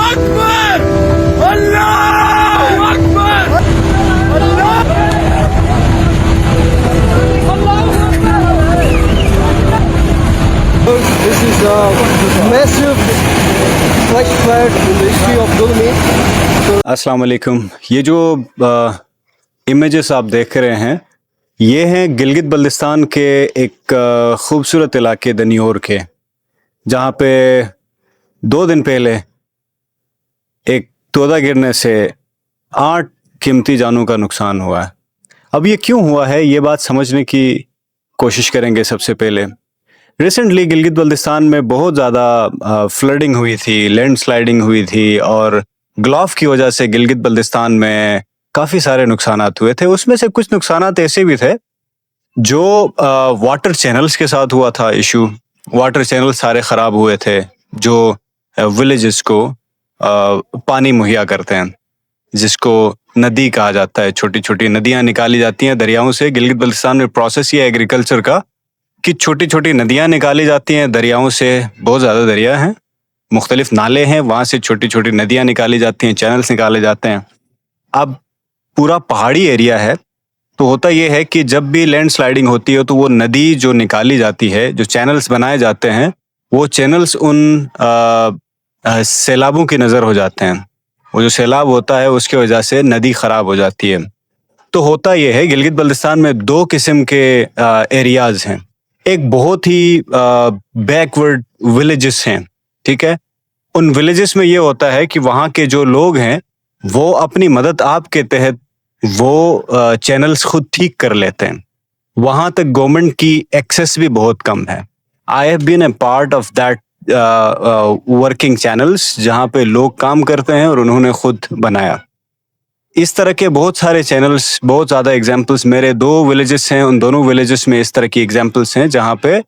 Akbar, Allah Akbar, This is a massive flash flood in the history of Dolomite. अस्सलाम वालेकुम। ये जो इमेजेस आप देख रहे हैं ये हैं गिलगित बल्तिस्तान के एक खूबसूरत इलाके दनियोर के, जहाँ पे 2 दिन पहले एक तोदा गिरने से 8 कीमती जानों का नुकसान हुआ है। अब ये क्यों हुआ है ये बात समझने की कोशिश करेंगे। सबसे पहले रिसेंटली गिलगित बल्तिस्तान में बहुत ज़्यादा फ्लडिंग हुई थी, लैंडस्लाइडिंग हुई थी और ग्लाफ की वजह से गिलगित बल्तिस्तान में काफ़ी सारे नुकसानात हुए थे। उसमें से कुछ नुकसानात ऐसे भी थे जो वाटर चैनल्स के साथ हुआ था इशू। वाटर चैनल सारे ख़राब हुए थे जो विलेजेस को पानी मुहैया करते हैं, जिसको नदी कहा जाता है। छोटी छोटी नदियाँ निकाली जाती हैं दरियाओं से। गिलगित बल्तिस्तान में प्रोसेस ये एग्रीकल्चर का कि छोटी छोटी नदियाँ निकाली जाती हैं दरियाओं से। बहुत ज़्यादा दरिया हैं, मुख्तलिफ नाले हैं, वहाँ से छोटी छोटी नदियाँ निकाली जाती हैं, चैनल्स निकाले जाते हैं। अब पूरा पहाड़ी एरिया है तो होता यह है कि जब भी लैंड स्लाइडिंग होती है तो वो नदी जो निकाली जाती है, जो चैनल्स बनाए जाते हैं, वो चैनल्स उन सैलाबों की नज़र हो जाते हैं। वो जो सैलाब होता है उसकी वजह से नदी ख़राब हो जाती है। तो होता यह है गिलगित बल्तिस्तान में 2 किस्म के एरियाज़ हैं। एक बहुत ही बैकवर्ड विलेजेस हैं, ठीक है। उन विलेजेस में ये होता है कि वहाँ के जो लोग हैं वो अपनी मदद आप के तहत वो चैनल्स खुद ठीक कर लेते हैं। वहाँ तक गवर्नमेंट की एक्सेस भी बहुत कम है। I have been a part of that working channels, जहाँ पे लोग काम करते हैं और उन्होंने खुद बनाया। इस तरह के बहुत सारे चैनल्स, बहुत ज़्यादा एग्जांपल्स मेरे 2 विलेजेस हैं, उन दोनों विलेजेस में इस तरह की एग्जांपल्स हैं जहाँ पे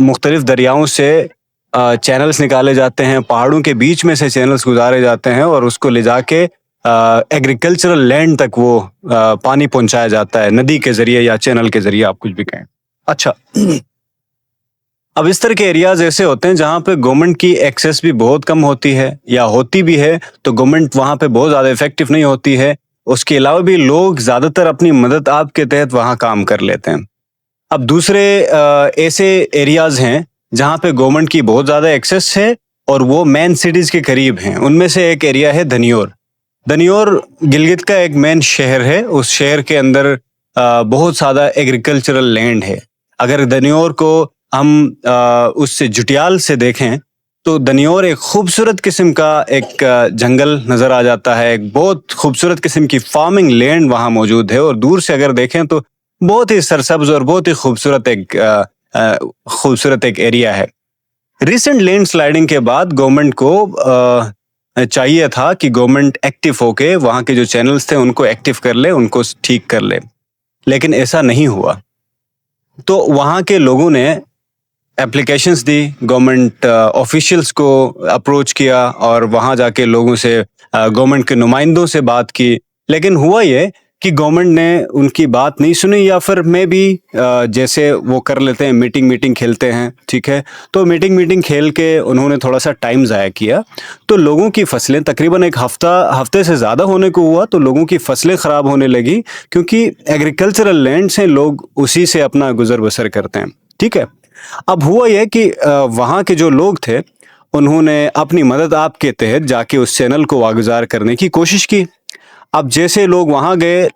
मुख्तलिफ दरियाओं से चैनल्स निकाले जाते हैं, पहाड़ों के बीच में से चैनल्स गुजारे जाते हैं और उसको ले जाके एग्रीकल्चरल लैंड तक वो पानी पहुंचाया जाता है, नदी के जरिए या चैनल के जरिए, आप कुछ भी कहें। अच्छा, अब इस तरह के एरियाज ऐसे होते हैं जहाँ पे गवर्नमेंट की एक्सेस भी बहुत कम होती है, या होती भी है तो गवर्नमेंट वहाँ पे बहुत ज़्यादा इफेक्टिव नहीं होती है। उसके अलावा भी लोग ज़्यादातर अपनी मदद आप के तहत वहाँ काम कर लेते हैं। अब दूसरे ऐसे एरियाज हैं जहाँ पे गवर्नमेंट की बहुत ज़्यादा एक्सेस है और वो मेन सिटीज़ के करीब हैं। उनमें से एक एरिया है दनियोर। दनियोर गिलगित का एक मेन शहर है। उस शहर के अंदर बहुत ज़्यादा एग्रीकल्चरल लैंड है। अगर दनियोर को हम उससे जुटियाल से देखें तो दनियोर एक खूबसूरत किस्म का एक जंगल नज़र आ जाता है। एक बहुत खूबसूरत किस्म की फार्मिंग लैंड वहाँ मौजूद है और दूर से अगर देखें तो बहुत ही सरसब्ज और बहुत ही खूबसूरत एक एरिया है। रिसेंट लैंड स्लाइडिंग के बाद गवर्नमेंट को चाहिए था कि गवर्नमेंट एक्टिव होके वहाँ के जो चैनल्स थे उनको एक्टिव कर ले, उनको ठीक कर ले, लेकिन ऐसा नहीं हुआ। तो वहाँ के लोगों ने एप्लीकेशंस दी, गवर्नमेंट ऑफिशियल्स को अप्रोच किया और वहाँ जाके लोगों से, गवर्नमेंट के नुमाइंदों से बात की, लेकिन हुआ ये कि गवर्नमेंट ने उनकी बात नहीं सुनी, या फिर मे भी जैसे वो कर लेते हैं, मीटिंग खेलते हैं, ठीक है। तो मीटिंग खेल के उन्होंने थोड़ा सा टाइम ज़ाया किया, तो लोगों की फसलें तकरीबन एक हफ्ते से ज़्यादा होने को हुआ, तो लोगों की फसलें ख़राब होने लगी, क्योंकि एग्रीकल्चरल लैंड से लोग उसी से अपना गुजर बसर करते हैं, ठीक है। अब हुआ यह कि वहाँ के जो लोग थे उन्होंने अपनी मदद आप के तहत जाके उस चैनल को वागुजार करने की कोशिश की। अब जैसे लोग वहाँ गए,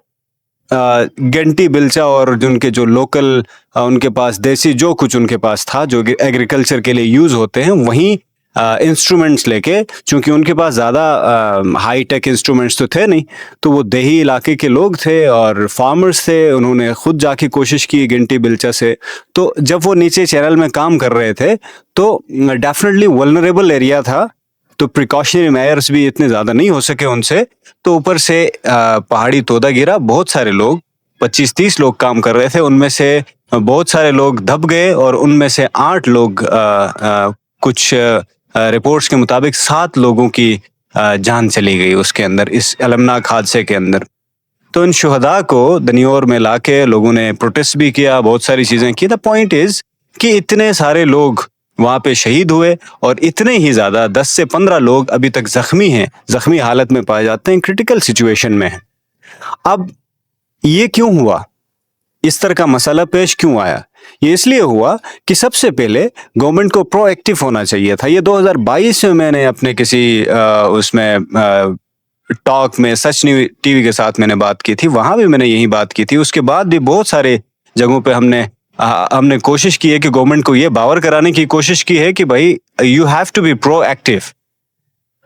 गंटी बिलचा और जिनके जो लोकल उनके पास देसी जो कुछ उनके पास था जो एग्रीकल्चर के लिए यूज़ होते हैं, वहीं इंस्ट्रूमेंट्स लेके, चूँकि उनके पास ज़्यादा हाई टेक इंस्ट्रूमेंट्स तो थे नहीं, तो वो देही इलाके के लोग थे और फार्मर्स थे, उन्होंने खुद जाके कोशिश की गंटी बिलचा से। तो जब वो नीचे चैनल में काम कर रहे थे तो डेफिनेटली वल्नरेबल एरिया था, तो प्रिकॉशनरी मेजर्स भी इतने ज़्यादा नहीं हो सके उनसे, तो ऊपर से पहाड़ी तोदा गिरा। बहुत सारे लोग, 25-30 लोग काम कर रहे थे, उनमें से बहुत सारे लोग दब गए और उनमें से 8 लोग, कुछ रिपोर्ट्स के मुताबिक 7 लोगों की जान चली गई उसके अंदर, इस अलमनाक हादसे के अंदर। तो इन शुहदा को दनियोर में लाके लोगों ने प्रोटेस्ट भी किया, बहुत सारी चीज़ें की। द पॉइंट इज़ कि इतने सारे लोग वहाँ पे शहीद हुए और इतने ही ज़्यादा 10 से 15 लोग अभी तक जख्मी हैं, जख्मी हालत में पाए जाते हैं, क्रिटिकल सिचुएशन में हैं। अब ये क्यों हुआ? इस तरह का मसला पेश क्यों आया? ये इसलिए हुआ कि सबसे पहले गवर्नमेंट को प्रोएक्टिव होना चाहिए था। ये 2022 में मैंने अपने किसी उसमें टॉक में सच न्यूज़ टीवी के साथ मैंने बात की थी, वहां भी मैंने यही बात की थी। उसके बाद भी बहुत सारे जगहों पे हमने कोशिश की है कि गवर्नमेंट को ये बावर कराने की कोशिश की है कि भाई you have to be proactive.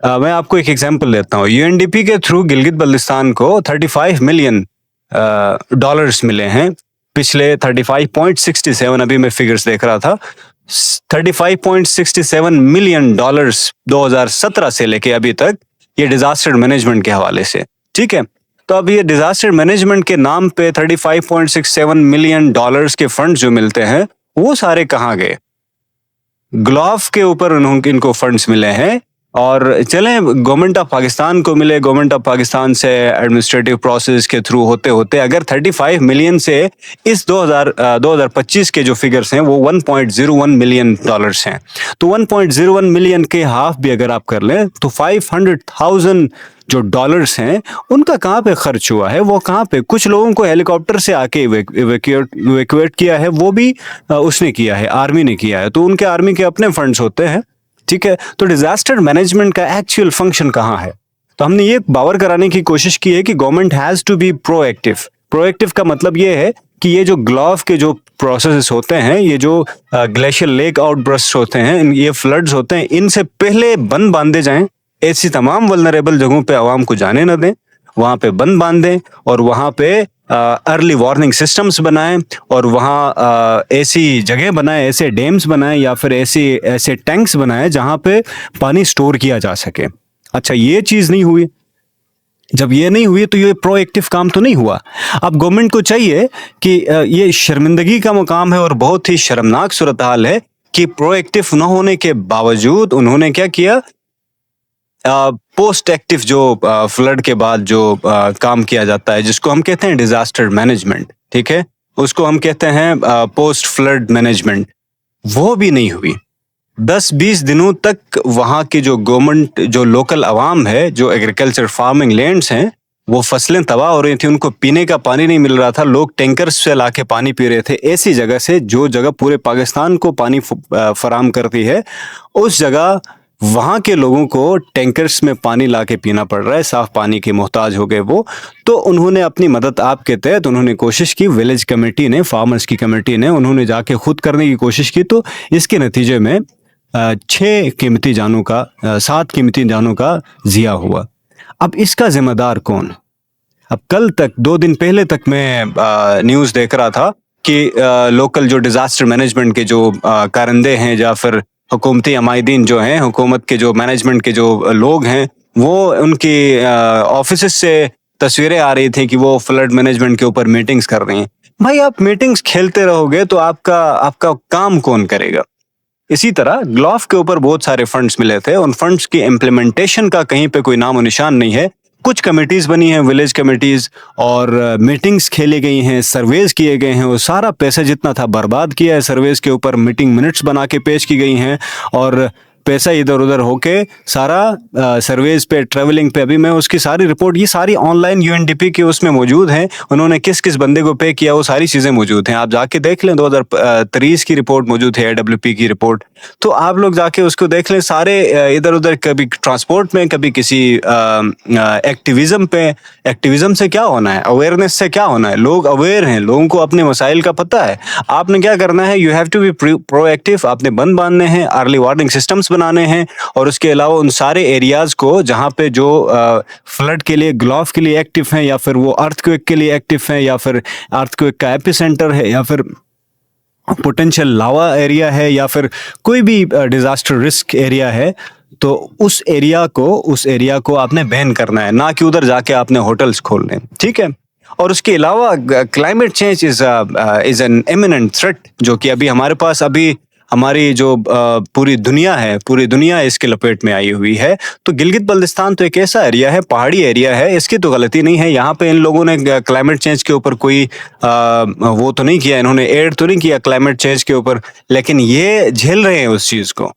मैं आपको एक एग्जांपल देता हूँ। यूएनडीपी के थ्रू गिलगित बल्तिस्तान को 35 मिलियन डॉलर्स मिले हैं पिछले 35.67, अभी मैं फिगर्स देख रहा था, 35.67 मिलियन डॉलर्स 2017 से लेके अभी तक, ये डिजास्टर मैनेजमेंट के हवाले से। ठीक है, तो अब ये डिजास्टर मैनेजमेंट के नाम पे 35.67 मिलियन डॉलर्स के फंड जो मिलते हैं वो सारे कहाँ गए? ग्लोफ के ऊपर इनको फंड्स मिले हैं और चलें गवर्नमेंट ऑफ पाकिस्तान को मिले, गवर्नमेंट ऑफ पाकिस्तान से एडमिनिस्ट्रेटिव प्रोसेस के थ्रू होते होते अगर 35 मिलियन से इस 2025 के जो फिगर्स हैं वो 1.01 मिलियन डॉलर्स हैं, तो 1.01 मिलियन के हाफ भी अगर आप कर लें तो 500,000 जो डॉलर्स हैं उनका कहाँ पे खर्च हुआ है? वो कहाँ पे? कुछ लोगों को हेलीकॉप्टर से आके इवैक्यूएट किया है, वो भी उसने किया है, आर्मी ने किया है, तो उनके आर्मी के अपने फंड्स होते हैं। ठीक है, तो डिजास्टर मैनेजमेंट का एक्चुअल फंक्शन कहाँ है? तो हमने ये बावर कराने की कोशिश की है कि government has to be proactive. Proactive का मतलब ये है कि ये जो ग्लोफ के जो प्रोसेस होते हैं, ये जो ग्लेशियर लेक आउटबर्स्ट होते हैं, ये फ्लड्स होते हैं, इनसे पहले बंद बांधे जाएं। ऐसी तमाम वल्नरेबल जगहों पे आवाम को जाने न दें, वहां पे बंद बांधें और वहां पे अर्ली वार्निंग सिस्टम्स बनाएं और वहाँ ऐसी जगह बनाएं, ऐसे डैम्स बनाएं या फिर ऐसे टैंक्स बनाएं जहां पे पानी स्टोर किया जा सके। अच्छा, ये चीज़ नहीं हुई। जब ये नहीं हुई तो ये प्रोएक्टिव काम तो नहीं हुआ। अब गवर्नमेंट को चाहिए कि ये शर्मिंदगी का मुकाम है और बहुत ही शर्मनाक सूरत हाल है कि प्रोएक्टिव न होने के बावजूद उन्होंने क्या किया, पोस्ट एक्टिव जो फ्लड के बाद जो काम किया जाता है, जिसको हम कहते हैं डिजास्टर मैनेजमेंट, ठीक है, उसको हम कहते हैं पोस्ट फ्लड मैनेजमेंट, वो भी नहीं हुई। 10-20 दिनों तक वहाँ की जो गवर्नमेंट, जो लोकल अवाम है, जो एग्रीकल्चर फार्मिंग लैंड्स हैं, वो फसलें तबाह हो रही थी, उनको पीने का पानी नहीं मिल रहा था, लोग टैंकर्स से लाके पानी पी रहे थे। ऐसी जगह से जो जगह पूरे पाकिस्तान को पानी फराम करती है, उस जगह वहाँ के लोगों को टैंकर्स में पानी लाके पीना पड़ रहा है, साफ पानी के मोहताज हो गए वो। तो उन्होंने अपनी मदद आप के तहत उन्होंने कोशिश की, विलेज कमेटी ने, फार्मर्स की कमेटी ने, उन्होंने जाके खुद करने की कोशिश की। तो इसके नतीजे में 7 कीमती जानों का जिया हुआ। अब इसका जिम्मेदार कौन? अब कल तक, 2 दिन पहले तक मैं न्यूज़ देख रहा था कि लोकल जो डिजास्टर मैनेजमेंट के जो कारंदे हैं या फिर हुकूमती अमायदीन जो हैं, हुकूमत के जो मैनेजमेंट के जो लोग हैं, वो उनकी ऑफिस से तस्वीरें आ रही थी कि वो फ्लड मैनेजमेंट के ऊपर मीटिंग्स कर रही हैं। भाई, आप मीटिंग्स खेलते रहोगे तो आपका काम कौन करेगा? इसी तरह ग्लोफ के ऊपर बहुत सारे फंड्स मिले थे, उन फंड्स की इम्प्लीमेंटेशन का कहीं पे कोई नामो निशान नहीं है। कुछ कमेटीज बनी हैं, विलेज कमेटीज, और मीटिंग्स खेली गई हैं, सर्वेज किए गए हैं, वो सारा पैसा जितना था बर्बाद किया है सर्वेज के ऊपर, मीटिंग मिनट्स बना के पेश की गई हैं और पैसा इधर उधर होके सारा सर्वेज पे, ट्रेवलिंग पे। अभी मैं उसकी सारी रिपोर्ट, ये सारी ऑनलाइन यूएनडीपी के उसमें मौजूद हैं, उन्होंने किस किस बंदे को पे किया, वो सारी चीज़ें मौजूद हैं, आप जाके देख लें। 2023 की रिपोर्ट मौजूद है, AWP की रिपोर्ट, तो आप लोग जाके उसको देख लें। सारे इधर उधर, कभी ट्रांसपोर्ट में, कभी किसी एक्टिविज्म पे। एक्टिविज्म से क्या होना है, अवेयरनेस से क्या होना है? लोग अवेयर हैं, लोगों को अपने मसाइल का पता है। आपने क्या करना है, you have to be proactive, आपने बंद बांधने हैं, अर्ली वार्निंग सिस्टम्स बनाने हैं, और उसके अलावा उन सारे एरियाज को जहां पे जो फ्लड के लिए, ग्लोफ के लिए एक्टिव हैं, या फिर वो अर्थक्वेक के लिए एक्टिव हैं, या फिर अर्थक्वेक का एपिसेंटर है, या फिर पोटेंशियल लावा एरिया है, या फिर कोई भी डिजास्टर रिस्क एरिया है, तो उस एरिया को आपने बैन करना है, ना कि उधर जाके आपने होटल्स खोलने। ठीक है, और उसके अलावा climate change is an imminent threat, जो कि अभी हमारे पास, अभी हमारी जो पूरी दुनिया है, पूरी दुनिया इसके लपेट में आई हुई है। तो गिलगित बल्तिस्तान तो एक ऐसा एरिया है, पहाड़ी एरिया है, इसकी तो गलती नहीं है। यहाँ पे इन लोगों ने क्लाइमेट चेंज के ऊपर कोई वो तो नहीं किया, इन्होंने एड तो नहीं किया क्लाइमेट चेंज के ऊपर, लेकिन ये झेल रहे हैं उस चीज को,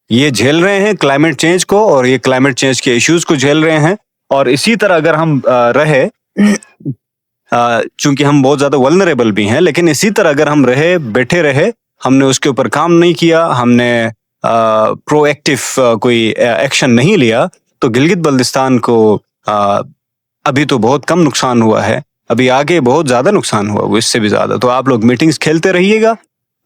ये झेल रहे हैं क्लाइमेट चेंज को, और ये क्लाइमेट चेंज के इश्यूज को झेल रहे हैं। और इसी तरह अगर हम रहे, चूंकि हम बहुत ज्यादा वल्नरेबल भी हैं, लेकिन इसी तरह अगर हम रहे, बैठे रहे, हमने उसके ऊपर काम नहीं किया, हमने प्रोएक्टिव कोई एक्शन नहीं लिया, तो गिलगित बल्तिस्तान को अभी तो बहुत कम नुकसान हुआ है, अभी आगे बहुत ज्यादा नुकसान हुआ, इससे भी ज्यादा। तो आप लोग मीटिंग्स खेलते रहिएगा,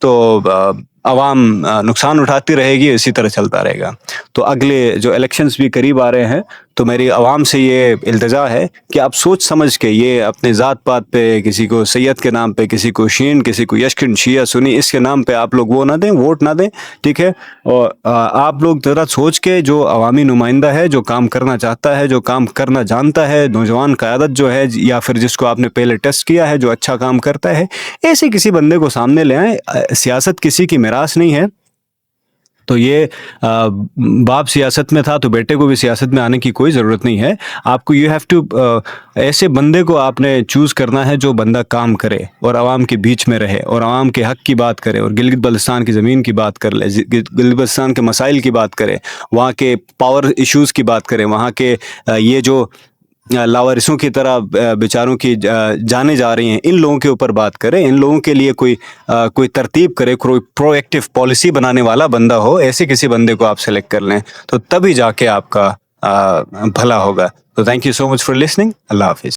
तो आवाम नुकसान उठाती रहेगी, इसी तरह चलता रहेगा। तो अगले जो इलेक्शंस भी करीब आ रहे हैं, तो मेरी आवाम से ये इल्तिजा है कि आप सोच समझ के, ये अपने ज़ात पात पे, किसी को सैयद के नाम पे, किसी को शीन, किसी को यशकिन, शिया, सुन्नी, इसके नाम पे आप लोग वो ना दें, वोट ना दें, ठीक है। और आप लोग ज़रा सोच के, जो अवामी नुमाइंदा है, जो काम करना चाहता है, जो काम करना जानता है, नौजवान क़यादत जो है, या फिर जिसको आपने पहले टेस्ट किया है, जो अच्छा काम करता है, ऐसे किसी बंदे को सामने ले आएँ। सियासत किसी की मिरास नहीं है, तो ये बाप सियासत में था तो बेटे को भी सियासत में आने की कोई ज़रूरत नहीं है। आपको यू हैव टू ऐसे बंदे को आपने चूज़ करना है जो बंदा काम करे और आवाम के बीच में रहे और आवाम के हक़ की बात करे और गिलगित बल्तिस्तान की ज़मीन की बात कर ले, गिलगित बल्तिस्तान के मसाइल की बात करे, वहाँ के पावर इश्यूज़ की बात करे, वहाँ के ये जो लावारिसों की तरह बेचारों की जाने जा रही हैं, इन लोगों के ऊपर बात करें, इन लोगों के लिए कोई तरतीब करे, कोई प्रोएक्टिव पॉलिसी बनाने वाला बंदा हो, ऐसे किसी बंदे को आप सेलेक्ट कर लें, तो तभी जाके आपका भला होगा। तो thank you so much for listening. अल्लाह हाफिज़।